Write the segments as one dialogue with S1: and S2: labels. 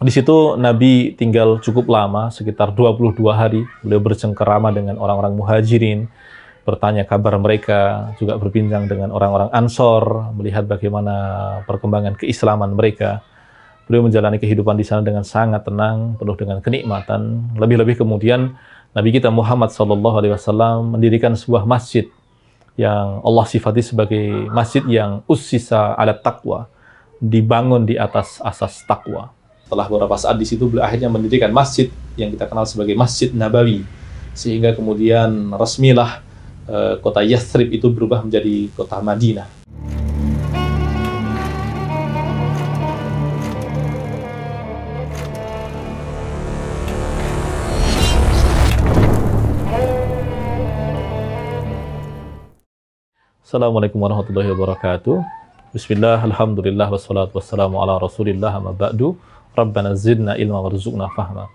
S1: Di situ Nabi tinggal cukup lama, sekitar 22 hari. Beliau bercengkerama dengan orang-orang Muhajirin, bertanya kabar mereka, juga berbincang dengan orang-orang Ansor, melihat bagaimana perkembangan keislaman mereka. Beliau menjalani kehidupan di sana dengan sangat tenang, penuh dengan kenikmatan. Lebih-lebih kemudian Nabi kita Muhammad SAW mendirikan sebuah masjid yang Allah sifati sebagai masjid yang ussisa ala taqwa, dibangun di atas asas takwa. Setelah beberapa saat di situ, beliau akhirnya mendirikan masjid yang kita kenal sebagai Masjid Nabawi, sehingga kemudian resmilah kota Yathrib itu berubah menjadi kota Madinah. Assalamualaikum warahmatullahi wabarakatuh. Bismillah, alhamdulillah, wassalatu wassalamu ala rasulillah, amma ba'du. Rabbana zidna ilma warzuqna fahma.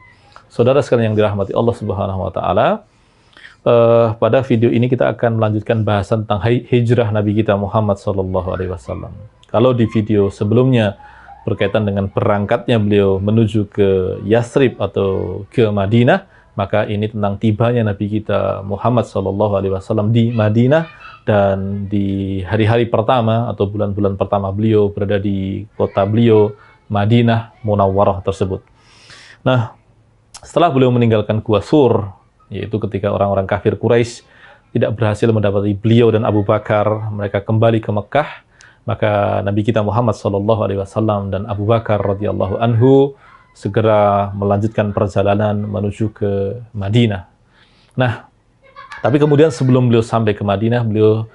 S1: Saudara sekalian yang dirahmati Allah Subhanahu wa taala, pada video ini kita akan melanjutkan bahasan tentang hijrah Nabi kita Muhammad SAW. Kalau di video sebelumnya berkaitan dengan berangkatnya beliau menuju ke Yathrib atau ke Madinah, maka ini tentang tibanya Nabi kita Muhammad SAW di Madinah, dan di hari-hari pertama atau bulan-bulan pertama beliau berada di kota beliau Madinah Munawwarah tersebut. Nah, setelah beliau meninggalkan Gua Sur, yaitu ketika orang-orang kafir Quraisy tidak berhasil mendapati beliau dan Abu Bakar, mereka kembali ke Mekah, maka Nabi kita Muhammad SAW dan Abu Bakar radhiyallahu anhu segera melanjutkan perjalanan menuju ke Madinah. Nah, tapi kemudian sebelum beliau sampai ke Madinah, beliau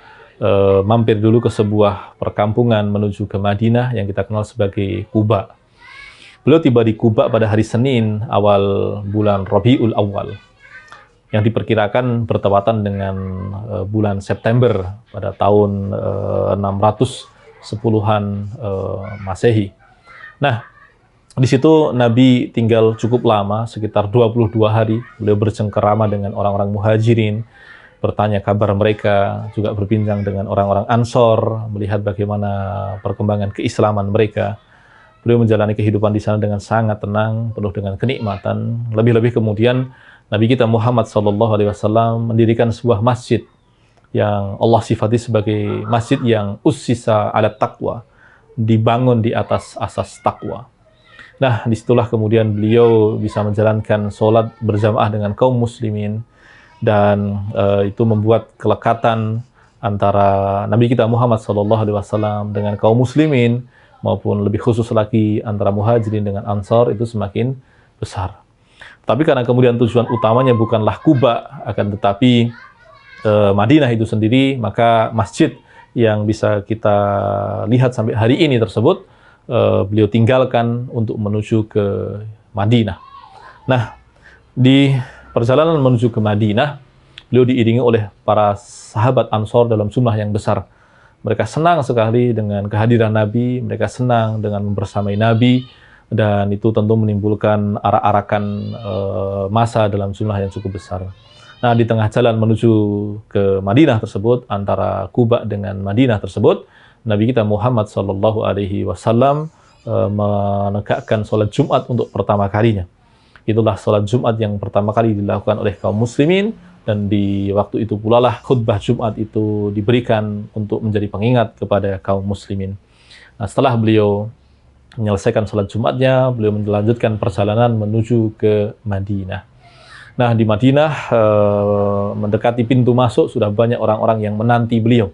S1: mampir dulu ke sebuah perkampungan menuju ke Madinah yang kita kenal sebagai Quba. Beliau tiba di Quba pada hari Senin awal bulan Rabiul Awal, yang diperkirakan bertepatan dengan bulan September pada tahun 610-an Masehi. Nah, di situ Nabi tinggal cukup lama, sekitar 22 hari. Beliau bercengkerama dengan orang-orang Muhajirin, bertanya kabar mereka, juga berbincang dengan orang-orang Ansor, melihat bagaimana perkembangan keislaman mereka. Beliau menjalani kehidupan di sana dengan sangat tenang, penuh dengan kenikmatan. Lebih-lebih kemudian Nabi kita Muhammad SAW mendirikan sebuah masjid yang Allah sifati sebagai masjid yang ussisa ala taqwa, dibangun di atas asas takwa. Nah, disitulah kemudian beliau bisa menjalankan sholat berjamaah dengan kaum muslimin, dan itu membuat kelekatan antara Nabi kita Muhammad SAW dengan kaum muslimin, maupun lebih khusus lagi antara Muhajirin dengan Ansar, itu semakin besar. Tapi karena kemudian tujuan utamanya bukanlah Quba, akan tetapi Madinah itu sendiri, maka masjid yang bisa kita lihat sampai hari ini tersebut beliau tinggalkan untuk menuju ke Madinah. Nah, di perjalanan menuju ke Madinah, beliau diiringi oleh para sahabat Ansor dalam jumlah yang besar. Mereka senang sekali dengan kehadiran Nabi, mereka senang dengan membersamai Nabi, dan itu tentu menimbulkan arak-arakan massa dalam jumlah yang cukup besar. Nah, di tengah jalan menuju ke Madinah tersebut, antara Quba dengan Madinah tersebut, Nabi kita Muhammad SAW menegakkan sholat Jumat untuk pertama kalinya. Itulah sholat Jumat yang pertama kali dilakukan oleh kaum muslimin, dan di waktu itu pula lah khutbah Jumat itu diberikan untuk menjadi pengingat kepada kaum muslimin. Nah, setelah beliau menyelesaikan sholat Jumatnya, beliau melanjutkan perjalanan menuju ke Madinah. Nah, di Madinah mendekati pintu masuk sudah banyak orang-orang yang menanti beliau.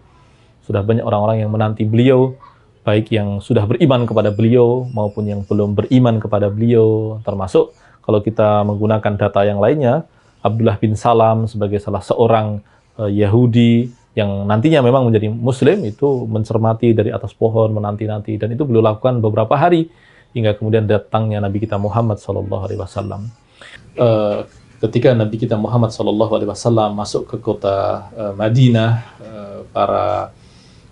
S1: Sudah banyak orang-orang yang menanti beliau, baik yang sudah beriman kepada beliau maupun yang belum beriman kepada beliau, termasuk kalau kita menggunakan data yang lainnya, Abdullah bin Salam sebagai salah seorang Yahudi yang nantinya memang menjadi Muslim, itu mencermati dari atas pohon, menanti-nanti, dan itu beliau lakukan beberapa hari hingga kemudian datangnya Nabi kita Muhammad SAW. Ketika Nabi kita Muhammad SAW masuk ke kota Madinah, para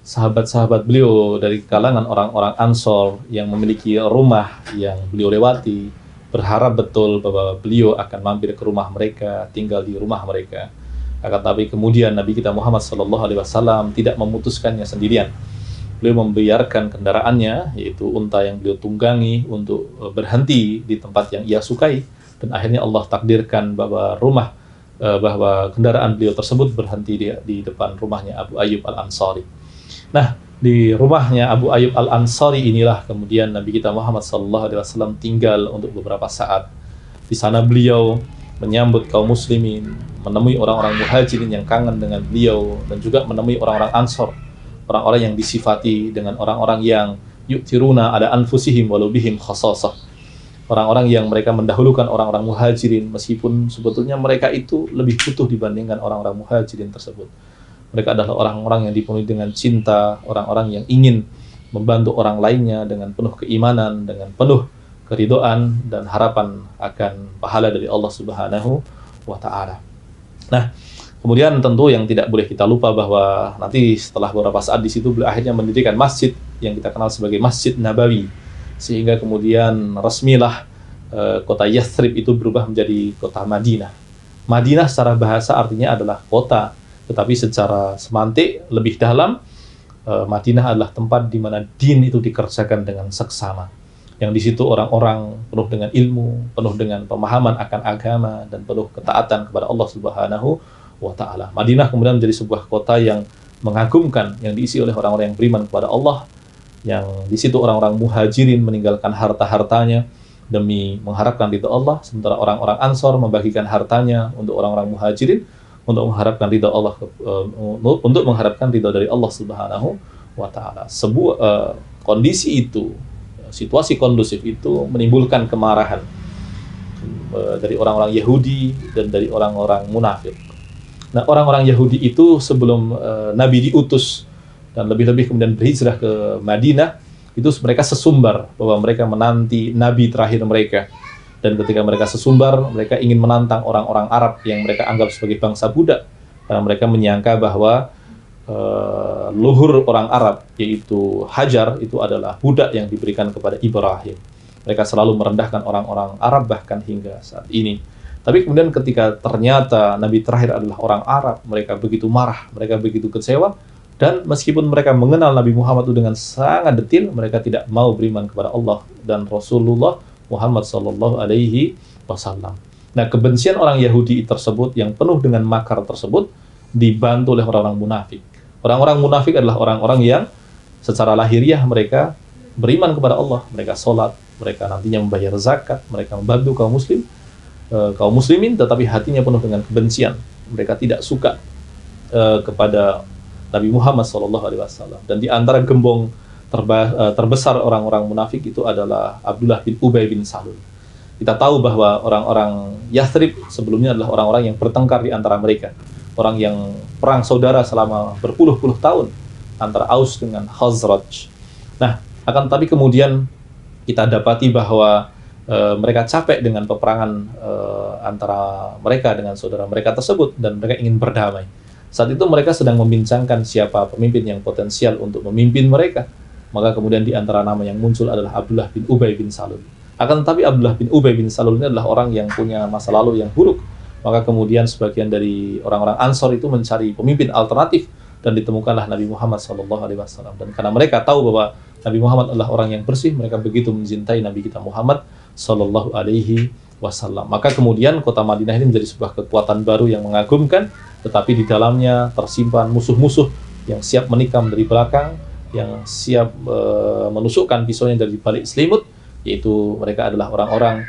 S1: sahabat-sahabat beliau dari kalangan orang-orang Ansor yang memiliki rumah yang beliau lewati berharap betul bahwa beliau akan mampir ke rumah mereka, tinggal di rumah mereka. Akan tapi kemudian Nabi kita Muhammad SAW tidak memutuskannya sendirian. beliau membiarkan kendaraannya, yaitu unta yang beliau tunggangi, untuk berhenti di tempat yang ia sukai, dan akhirnya Allah takdirkan bahwa kendaraan beliau tersebut berhenti di depan rumahnya Abu Ayyub Al-Ansari. Nah, di rumahnya Abu Ayyub Al-Ansari inilah kemudian Nabi kita Muhammad SAW tinggal untuk beberapa saat. Di sana beliau menyambut kaum muslimin, menemui orang-orang muhajirin yang kangen dengan beliau, dan juga menemui orang-orang Ansor, orang-orang yang disifati dengan orang-orang yang yu'tiruna ala anfusihim walau bihim khasasah. Orang-orang yang mereka mendahulukan orang-orang muhajirin, meskipun sebetulnya mereka itu lebih butuh dibandingkan orang-orang muhajirin tersebut. Mereka adalah orang-orang yang dipenuhi dengan cinta, orang-orang yang ingin membantu orang lainnya dengan penuh keimanan, dengan penuh keridhaan dan harapan akan pahala dari Allah Subhanahu wa Ta'ala. Nah, kemudian tentu yang tidak boleh kita lupa bahwa nanti setelah beberapa saat di situ beliau akhirnya mendirikan masjid yang kita kenal sebagai Masjid Nabawi, sehingga kemudian resmilah kota Yathrib itu berubah menjadi kota Madinah. Madinah secara bahasa artinya adalah kota, tetapi secara semantik lebih dalam, Madinah adalah tempat di mana din itu dikerjakan dengan seksama. Yang di situ orang-orang penuh dengan ilmu, penuh dengan pemahaman akan agama, dan penuh ketaatan kepada Allah Subhanahu wa Ta'ala. Madinah kemudian menjadi sebuah kota yang mengagumkan, yang diisi oleh orang-orang yang beriman kepada Allah, yang di situ orang-orang muhajirin meninggalkan harta-hartanya demi mengharapkan ridha Allah, sementara orang-orang Ansor membagikan hartanya untuk orang-orang muhajirin untuk mengharapkan ridha Allah, untuk mengharapkan ridha dari Allah Subhanahu wa Ta'ala. Sebuah kondisi itu, situasi kondusif itu menimbulkan kemarahan dari orang-orang Yahudi dan dari orang-orang munafik. Nah, orang-orang Yahudi itu sebelum Nabi diutus dan lebih-lebih kemudian berhijrah ke Madinah, itu mereka sesumbar bahwa mereka menanti Nabi terakhir mereka. Dan ketika mereka sesumbar, mereka ingin menantang orang-orang Arab yang mereka anggap sebagai bangsa budak, karena mereka menyangka bahwa luhur orang Arab, yaitu Hajar, itu adalah budak yang diberikan kepada Ibrahim. Mereka selalu merendahkan orang-orang Arab bahkan hingga saat ini. Tapi kemudian ketika ternyata Nabi terakhir adalah orang Arab, mereka begitu marah, mereka begitu kecewa, dan meskipun mereka mengenal Nabi Muhammad itu dengan sangat detil, mereka tidak mau beriman kepada Allah dan Rasulullah Muhammad Sallallahu Alaihi Wasallam. Nah, kebencian orang Yahudi tersebut yang penuh dengan makar tersebut dibantu oleh orang-orang munafik. Orang-orang munafik adalah orang-orang yang secara lahiriah mereka beriman kepada Allah, mereka sholat, mereka nantinya membayar zakat, mereka membantu kaum muslimin, tetapi hatinya penuh dengan kebencian. Mereka tidak suka kepada Nabi Muhammad SAW. Dan di antara gembong terbesar orang-orang munafik itu adalah Abdullah bin Ubay bin Salul. Kita tahu bahwa orang-orang Yathrib sebelumnya adalah orang-orang yang bertengkar di antara mereka. Orang yang perang saudara selama berpuluh-puluh tahun antara Aus dengan Khazraj. Nah, akan tetapi kemudian kita dapati bahwa mereka capek dengan peperangan antara mereka dengan saudara mereka tersebut, dan mereka ingin berdamai. Saat itu mereka sedang membincangkan siapa pemimpin yang potensial untuk memimpin mereka. Maka kemudian di antara nama yang muncul adalah Abdullah bin Ubay bin Salul. Akan tetapi Abdullah bin Ubay bin Salul ini adalah orang yang punya masa lalu yang buruk. Maka kemudian sebagian dari orang-orang Ansor itu mencari pemimpin alternatif, dan ditemukanlah Nabi Muhammad SAW. Dan karena mereka tahu bahwa Nabi Muhammad adalah orang yang bersih, mereka begitu mencintai Nabi kita Muhammad SAW. Maka kemudian kota Madinah ini menjadi sebuah kekuatan baru yang mengagumkan, tetapi di dalamnya tersimpan musuh-musuh yang siap menikam dari belakang, yang siap menusukkan pisaunya dari balik selimut, yaitu mereka adalah orang-orang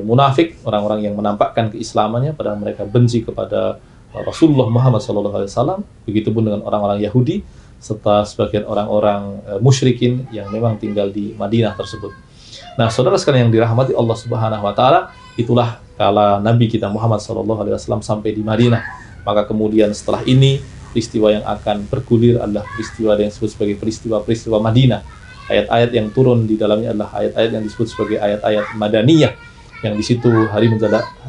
S1: munafik, orang-orang yang menampakkan keislamannya padahal mereka benci kepada Rasulullah Muhammad SAW. Begitupun dengan orang-orang Yahudi serta sebagian orang-orang musyrikin yang memang tinggal di Madinah tersebut. Nah, saudara sekalian yang dirahmati Allah Subhanahu wa Ta'ala, itulah kala Nabi kita Muhammad SAW sampai di Madinah. Maka kemudian setelah ini, peristiwa yang akan bergulir adalah peristiwa yang disebut sebagai peristiwa Madinah. Ayat-ayat yang turun di dalamnya adalah ayat-ayat yang disebut sebagai ayat-ayat Madaniyah, yang di situ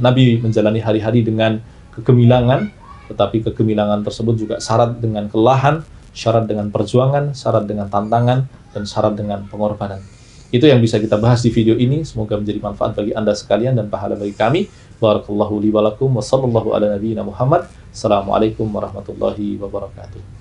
S1: Nabi menjalani hari-hari dengan kegemilangan, tetapi kegemilangan tersebut juga syarat dengan kelelahan, syarat dengan perjuangan, syarat dengan tantangan, dan syarat dengan pengorbanan. Itu yang bisa kita bahas di video ini. Semoga menjadi manfaat bagi Anda sekalian dan pahala bagi kami. Barakallahu li wa lakum wa sallallahu ala nabiyyina Muhammad. Assalamualaikum warahmatullahi wabarakatuh.